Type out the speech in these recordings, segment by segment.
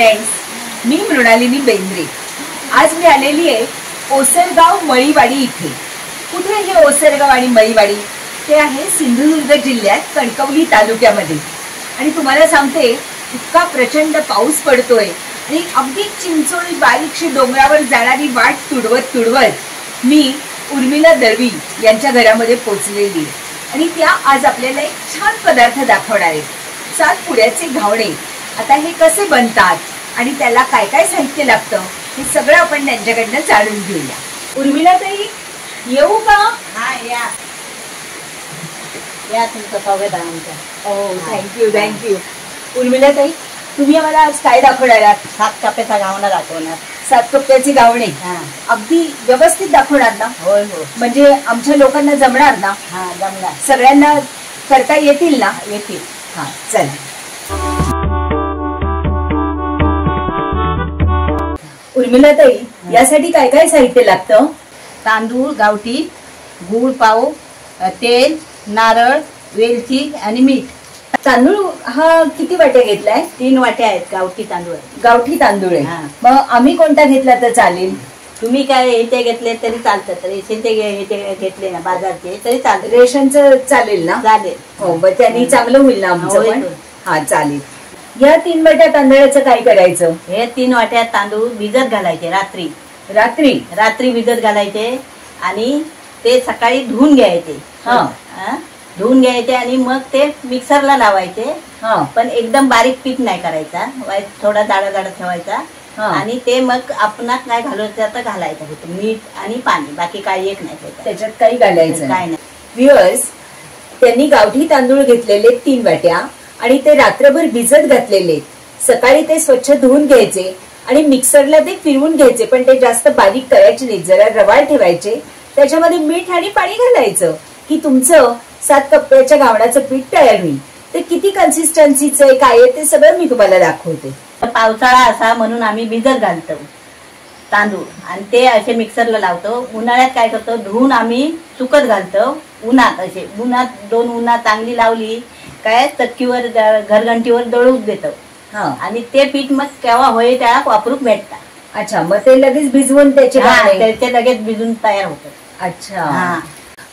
Friends, मी मृणालिनी बेंद्रे। आज मी आलेली आहे ओसरगाव मळीवाडी इथे। कुठे हे ओसरगाव आणि मळीवाडी? ते आहे सिंधुदुर्ग जिल्ह्यात कणकवली तालुक्यामध्ये। आणि तुम्हाला सांगते, इतका प्रचंड पाऊस पडतोय आणि अगदी चिंचोळी बारीकशी डोंगरावर जाणारी वाट तुडवत तुडवत मी उर्मिला दळवी यांच्या घरामध्ये पोहोचलेली आणि त्या आज आपल्याला एक छान पदार्थ दाखवणार आहेत, सातपुड्याचे घावणे। आता हे कसे बनतात आणि त्याला काय काय साहित्य लागतं हे सगळं आपण त्यांच्याकडनं जाणून घेऊया। उर्मिला ताई, येऊ का? हा, या या, तुमचं स्वागत आहे आमचं। हो, थँक्यू थँक्यू। उर्मिला ताई, तुम्ही आम्हाला आज काय दाखवणार आहात? 7 कप्प्याचा घावणा दाखवणार। 7 कप्प्याची घावणे अगदी व्यवस्थित दाखवणार ना? होय हो, म्हणजे आमच्या लोकांना जमणार ना? हा, जमणार। सगळ्यांना करता येतील ना? येतील। हा, चला। उर्मिला ताई, यासाठी काय काय साहित्य लागतं? तांदूळ गावठी, गूळ पाव, तेल, नारळ, वेलची आणि मीठ। तांदूळ हा किती वाट्या घेतलाय? 3 वाट्या आहेत गावठी तांदूळ। गावठी तांदूळ आहे। हा। मग आम्ही कोणता घेतला तर चालेल? तुम्ही काय इथे घेतले तरी चालतं, तरी इथे घेतले ना बाजारचे तरी चालतं। रेशनचं चालेल ना? चालेल। हो, मग त्यांनी चांगलं होईल ना आमचं होय, पण? होय। हा, चालेल। या 3 वाट्या तांदळाचं काय करायचं? हे 3 वाट्या तांदूळ भिजत घालायचे रात्री रात्री रात्री भिजत घालायचे आणि ते सकाळी धुवून घ्यायचे। हा। धुवून घ्यायचे आणि मग ते मिक्सरला लावायचे। हा। पण एकदम बारीक पीठ नाही करायचा, थोडा जाडा जाडा ठेवायचा। आणि ते मग आपण काय घालायचं तर घालायचं होतं, मीठ आणि पाणी, बाकी काही एक नाही त्याच्यात काही घालायचं काय नाही। व्ह्यूअर्स, त्यांनी गावठी तांदूळ घेतलेले 3 वाट्या आणि ते रात्रभर भिजत घातलेले। सकाळी ते स्वच्छ धुवून घ्यायचे आणि मिक्सरला ते फिरवून घ्यायचे, पण ते जास्त बारीक करायचे नाही, जरा रवाळ ठेवायचे। त्याच्यामध्ये मीठ आणि पाणी घालायचं की तुमचं 7 कप्प्याच्या घावण्याचं पीठ तयार होईल। ते किती कन्सिस्टन्सीचं आहे, काय आहे, ते सगळं मी तुम्हाला दाखवते। पावसाळा असा म्हणून आम्ही भिजत घालतो तांदूळ आणि ते असे मिक्सरला लावतो। उन्हाळ्यात काय करतो, धुवून आम्ही सुकत घालतो उन्हात। असे उन्हात 2 उन्हात चांगली लावली काय चक्कीवर घरघंटीवर दळून देतो। आणि ते पीठ मग केव्हा होईल त्याला वापरूक भेटतात। अच्छा, मग ते लगेच भिजवून त्याचे लगेच भिजून तयार होतं। अच्छा।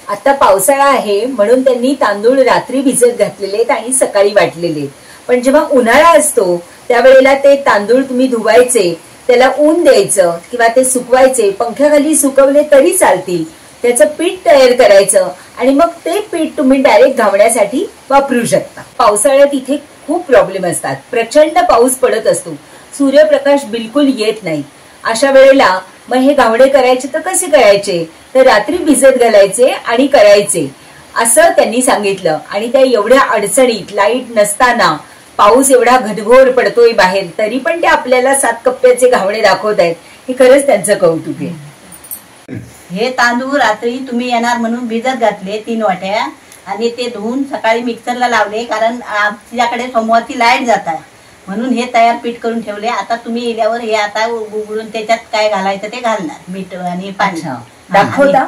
आता पावसाळा आहे म्हणून त्यांनी तांदूळ रात्री भिजत घातलेले आणि सकाळी वाटलेले। पण जेव्हा उन्हाळा असतो त्यावेळेला ते तांदूळ तुम्ही धुवायचे, त्याला ऊन द्यायचं किंवा ते सुकवायचे, पंख्याखाली सुकवले तरी चालतील। त्याचं पीठ तयार करायचं आणि मग ते पीठ तुम्ही डायरेक्ट घावण्यासाठी वापरू शकता। पावसाळ्यात इथे खूप प्रॉब्लेम असतात, प्रचंड पाऊस पडत असतो, सूर्यप्रकाश बिलकुल येत नाही। अशा वेळेला मग हे घावणे करायचे तर कसे करायचे? तर रात्री भिजत घालायचे आणि करायचे असं त्यांनी सांगितलं। आणि त्या एवढ्या अडचणीत, लाईट नसताना, पाऊस एवढा घटघोर पडतोय बाहेर, तरी पण ते आपल्याला 7 कप्प्याचे घावणे दाखवत आहेत, हे खरंच त्यांचं कौतुक आहे। हे तांदूळ रात्री तुम्ही येणार म्हणून भिजत घातले 3 वाट्या आणि ते धुवून सकाळी मिक्सरला लावले, कारण आमच्याकडे सोमवारची लाईट जात आहे म्हणून हे तयार पीठ करून ठेवले। आता तुम्ही येल्यावर हे आता उघडून त्याच्यात काय घालायचं ते घालणार, मीठ आणि पाणी। दाखवता?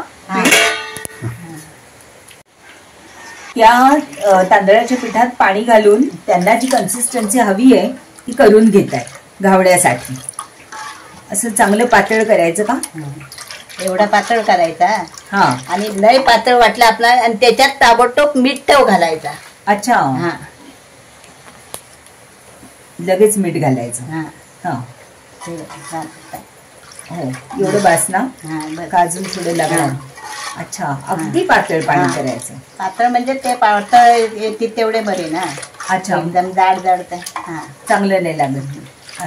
त्या तांदळाच्या पिठात पाणी घालून त्यांना जी कन्सिस्टन्सी हवी आहे ती करून घेत आहे घावण्यासाठी। असं चांगलं पातळ करायचं का? एवढा पातळ करायचा। हा। आणि लय पातळ वाटलं आपला आणि त्याच्यात ताबडतोब मीठ घालायचा। अच्छा। हा, लगेच मीठ घालायचं। हा, हा, हो, एवढं बास ना? बस। अजून थोडं लागणार? अच्छा, अगदी पातळ पाणी करायचं। पातळ म्हणजे ते पातळ येते तेवढे बरे ना। अच्छा, एकदम जाड जाड चांगलं नाही लागत।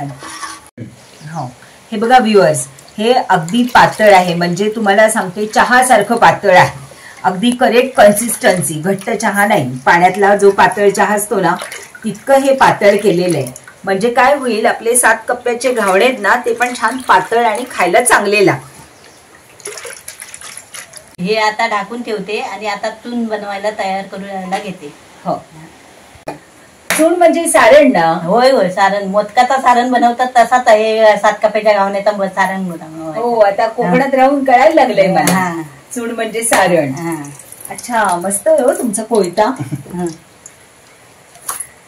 हो, हे बघा व्ह्यूअर्स, हे अगदी पातळ आहे, म्हणजे तुम्हाला सांगते चहा सारखं पातळ आहे, अगदी करेक्ट कन्सिस्टन्सी, घट्ट चहा नाही, पाण्यातला जो पातळ चहा असतो ना तितकं हे पातळ केलेलं आहे। म्हणजे काय होईल, आपले 7 कप्प्याचे घावणे ना ते पण छान पातळ आणि खायला चांगले लागतात। हे आता ढाकून ठेवते आणि आता चून बनवायला तयार करून घेते। हो, चून म्हणजे सारण ना? होय होय, सारण, मोदकाचा सारण बनवतात तसाच हे 7 कप्प्याच्या घावण्याचा सारण बनवतात। हो, आता कोकणात राहून कळायला लागलंय मला, चून म्हणजे सारण। अच्छा, मस्त आहे हो तुमचा कोयता।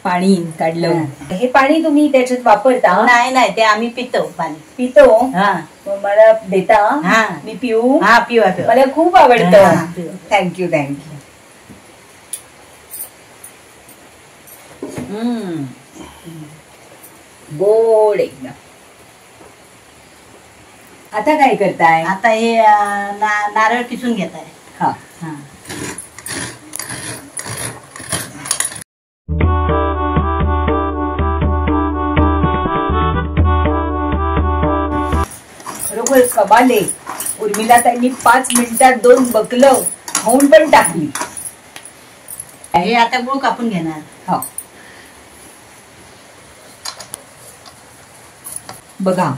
पाणी काढलं. हे पाणी तुम्ही त्याच्यात वापरता? नाही नाही, ते आम्ही पितो पाणी. पितो? हा. मग मला देता? हा. मी पिऊ? हा, पिवा पिवा. मला खूप आवडतं. Thank you thank you. गोड एकदम. आता काय करताय? आता हे नारळ किसून घेताय. हा. हा. बरोबर कमाले. उर्मिला त्यांनी 5 मिनिटात 2 बकलं खाऊन पण टाकली. हे आता गुळ कापून घेणार. हा. बघा,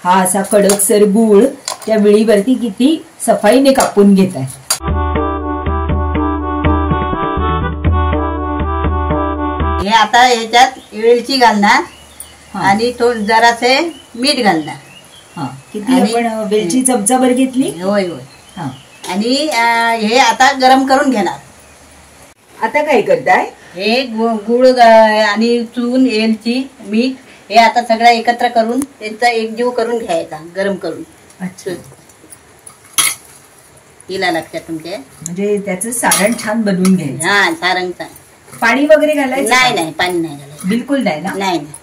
हा असा कडकसर गुळ त्या विळीवरती किती सफाईने कापून घेत आहे. हे आता याच्यात वेलची घालणार आणि थोडं जरासे मीठ घालणार. हा. किती आपण वेलची चमचाभर घेतली? होय होय. हा. आणि हे आता गरम करून घेणार. आता काय करताय? हे गुळ आणि चून, वेलची, मीठ हे आता सगळं एकत्र करून त्यांचा एकजीव करून घ्यायचा, गरम करून. अच्छा. हिला लक्षात तुमच्या? म्हणजे त्याचं सारण छान बनवून घ्यायचं. हा, सारंगचा. पाणी वगैरे घालायचं? नाही नाही, पाणी नाही घालायचं. बिलकुल नाही ना? नाही नाही.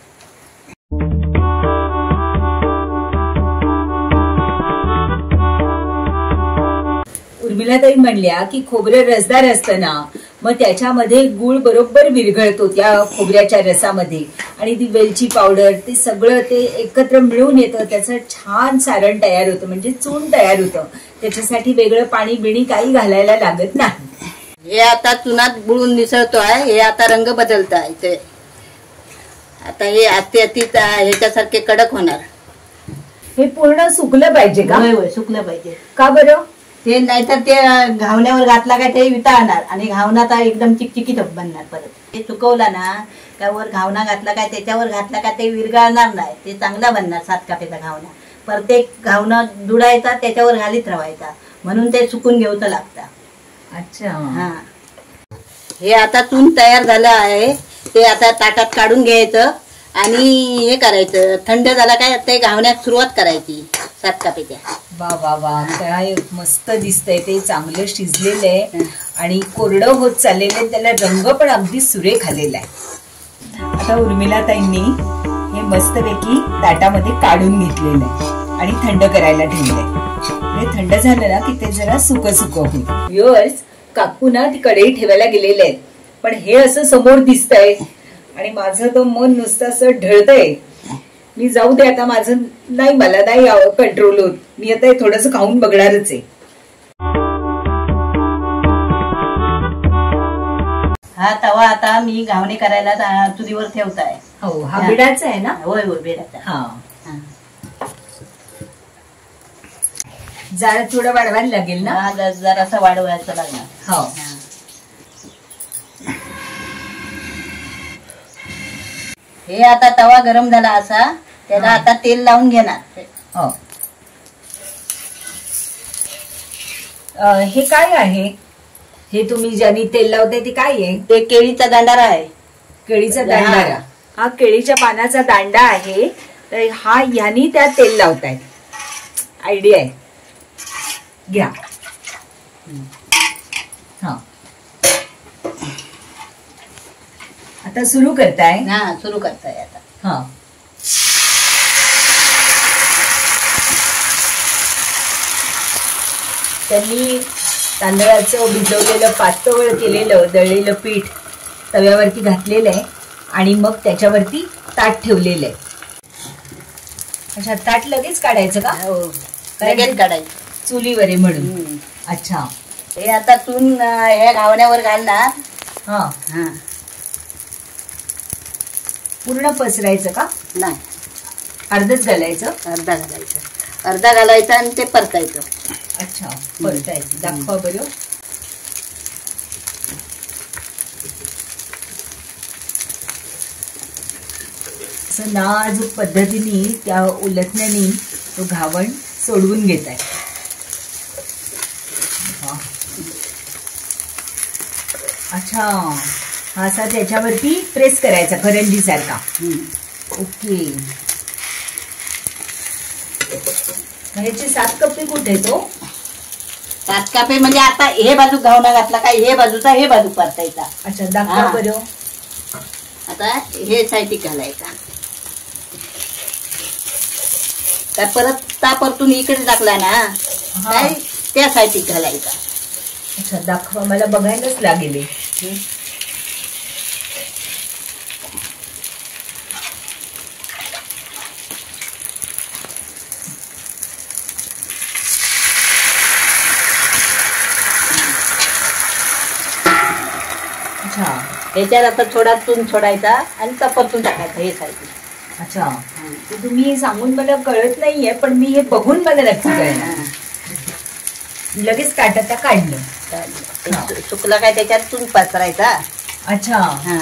उर्मिलाताई म्हणल्या की खोबरं रसदार असतं ना, मग त्याच्यामध्ये गुळ बरोबर विरघळतो त्या खोबऱ्याच्या रसामध्ये आणि ती वेलची पावडर ते सगळं ते एकत्र मिळून येतं. त्याचं छान सारण तयार होतं, म्हणजे चून तयार होतं. त्याच्यासाठी वेगळं पाणी बिणी काही घालायला लागत नाही. हे आता चुनात बुडून मिसळतो आहे. हे आता रंग बदलत आहे. ते आता हे अति ह्याच्यासारखे कडक होणार. हे पूर्ण सुकलं पाहिजे का? होय होय, सुकलं पाहिजे. का बरं? ते नाहीतर ते घावण्यावर घातला काय ते वितळणार आणि घावणाचा एकदम चिकचिकीत बनणार. परत ते सुकवला ना का वर घावना घातला काय त्याच्यावर घातला का ते विरघळणार नाही. ते चांगला बनणार 7 कापेचा घावना. प्रत्येक घावना दुडायचा त्याच्यावर घालीत राहायचा, म्हणून ते सुकून घ्यायचं लागतं. अच्छा. हा. हे आता चून तयार झालं आहे. ते आता ताटात काढून घ्यायचं आणि हे करायचं. थंड झाला काय ते घावण्यात सुरुवात करायची 7 कापेच्या. वा वा वा, काय मस्त दिसतंय. ते चांगलं शिजलेलं आहे आणि कोरडं होत चाललेलं आहे. त्याला रंग पण अगदी सुरेख आलेला आहे. आता उर्मिलाताईंनी हे मस्तपैकी ताटामध्ये काढून घेतलेलं आहे आणि थंड करायला ठेवलंय. हे थंड झालं ना की ते जरा सुकं सुकं होईल. व्ह्युअर्स, काकू ना ती कढई ठेवायला गेलेले आहेत, पण हे असं समोर दिसतंय आणि माझं तर मन नुसतं असं ढळतंय. मी जाऊ दे आता, माझं नाही, मला नाही कंट्रोल होत. मी आता थोडस खाऊन बघणारच आहे. हा तवा आता मी घावणे करायला चुलीवर ठेवताय. हो, हा बिडाचा आहे ना? होय होय, बेडाचा. हा. जरा थोडं वाढवायला लागेल ना? हा, जरासा वाढवायचं लागणार. हो. हे आता तवा गरम झाला असा, त्याला आता तेल लावून घेणार. हो. हे काय आहे? हे तुम्ही ज्यांनी तेल लावते ते काय आहे? ते केळीचा दांडारा आहे. केळीचा दांडारा. हा केळीच्या पानाचा दांडा आहे. तर हा ह्यानी त्यात तेल लावतायत. आयडिया आहे. घ्या. हा. आता सुरू करताय? हा, सुरू करताय आता. हा. त्यांनी तांदळाचं भिजवलेलं पातळ केलेलं दळलेलं पीठ तव्यावरती घातलेलं आहे आणि मग त्याच्यावरती ताट ठेवलेलं आहे. अच्छा, ताट लगेच काढायचं का? हो, लगेच काढायचं. चुलीवर आहे म्हणून. अच्छा. हे आता चून ह्या घावण्यावर घालणार. हा हा. पूर्ण पसरायचं का? नाही, अर्धच घालायचं? अर्धा घालायचं. अर्धा घालायचा आणि ते परतायचं. अच्छा, परतायचं. दाखवा बरं. असं नाजूक पद्धतीने त्या उलटण्याने तो घावण सोडवून घेत आहे. अच्छा, हा असा त्याच्यावरती प्रेस करायचा करंजी सारखा. ओके. ह्याचे 7 कप्पे कुठे तो? 7 कप्पे म्हणजे आता हे बाजू घावना घातला काय हे बाजूचा हे बाजू परतायचा. अच्छा दाखवा बरं. आता हे साईड घालायचा काय परत परतून इकडे टाकला ना काय त्या साईड घालायचा. अच्छा दाखवा मला बघायलाच लागेल. ह्याच्यात आता थोडा तून सोडायचा आणि परतून टाकायचा हे साईड. अच्छा तुम्ही हे सांगून मला कळत नाहीये पण मी हे बघून मला नक्की कळलं. लगेच काटाता काढलं सुकला काय त्याच्यात तून पसरायचा. अच्छा हा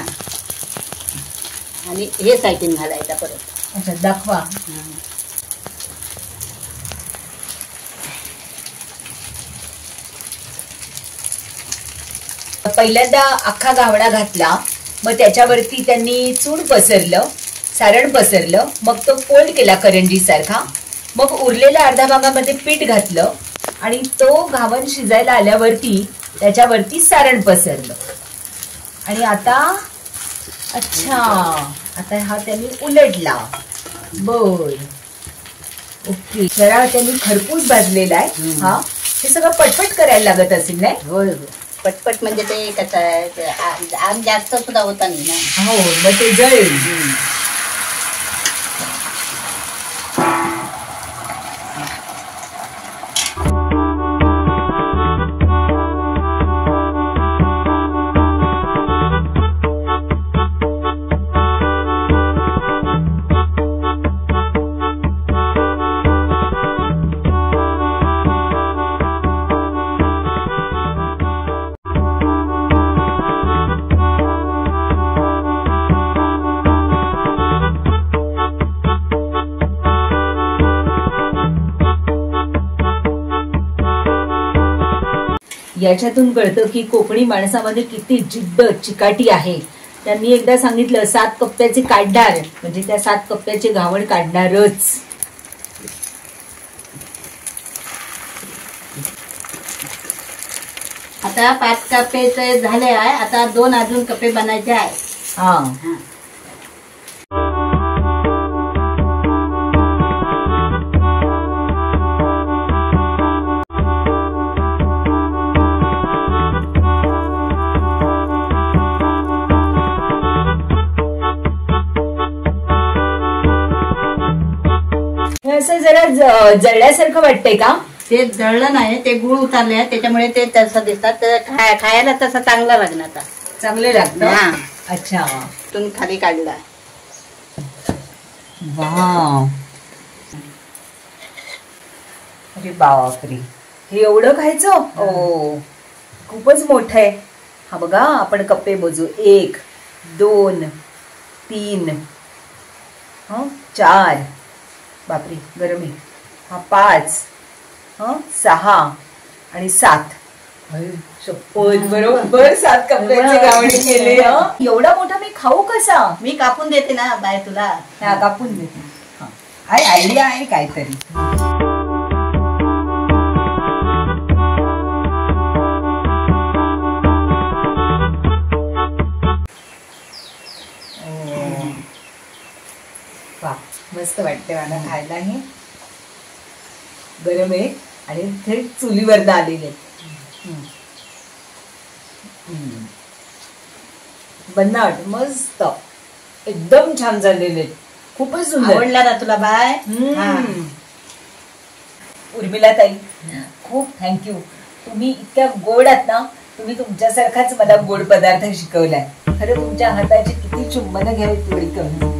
आणि हे साईडून घालायचा परत. अच्छा दाखवा. पहिल्यांदा अख्खा घावणा घातला मग त्याच्यावरती त्यांनी चून पसरलं सारण पसरलं मग तो फोल्ड केला करंजी सारखा. मग उरलेल्या अर्ध्या भागामध्ये पीठ घातलं आणि तो घावण शिजायला आल्यावरती त्याच्यावरती सारण पसरलं आणि आता अच्छा आता हा त्यांनी उलटला. बर ओके. जरा त्यांनी खरपूस भाजलेला आहे हा. हे सगळं पटपट करायला लागत असेल नाही? होय पटपट म्हणजे ते कसं आहे आग जास्त सुद्धा होता नाही ना. हो मग ते जळेल. याच्यातून कळतं की कोकणी माणसामध्ये किती जिद्द चिकाटी आहे. त्यांनी एकदा सांगितलं 7 कप्प्याचे काढणार म्हणजे त्या 7 कप्प्याचे घावण काढणारच. आता 5 कप्पे झाले आहे. आता 2 अजून कप्पे बनायचे आहे. हा असं जरा जळल्यासारखं वाटतंय का? ते जळलं नाही ते गुळ उतारले आहे त्याच्यामुळे ते तसं दिसतात. खायला तसं चांगलं लागणार. चांगलं लागतं. अच्छा तुम्ही खाली काढला. वाव अरे बापरे हे एवढं खायचं? ओ खूपच मोठं आहे. हा बघा आपण कप्पे मोजू 1 2 3 4 बापरे गरम आहे. हा 5 6 आणि 7 बरोबर 7 कप्प्याचे घावणे केले. एवढा मोठा मी खाऊ कसा? मी कापून देते ना बाय तुला. हा कापून देते. आहे आयडिया आहे काहीतरी. मस्त वाटते मला खायला. हे गरम आहे आणि थेट चुलीवर आलेले. बनाट मस्त एकदम छान झालेले. खूपच सुंदर. आवडला ना तुला बाय? उर्मिला ताई खूप थँक्यू. तुम्ही इतक्या गोड आहात ना. तुम्ही तुमच्यासारखाच मला गोड पदार्थ शिकवलाय. खरं तुमच्या हाताची किती चुंबन घ्यावी तेवढी कमी.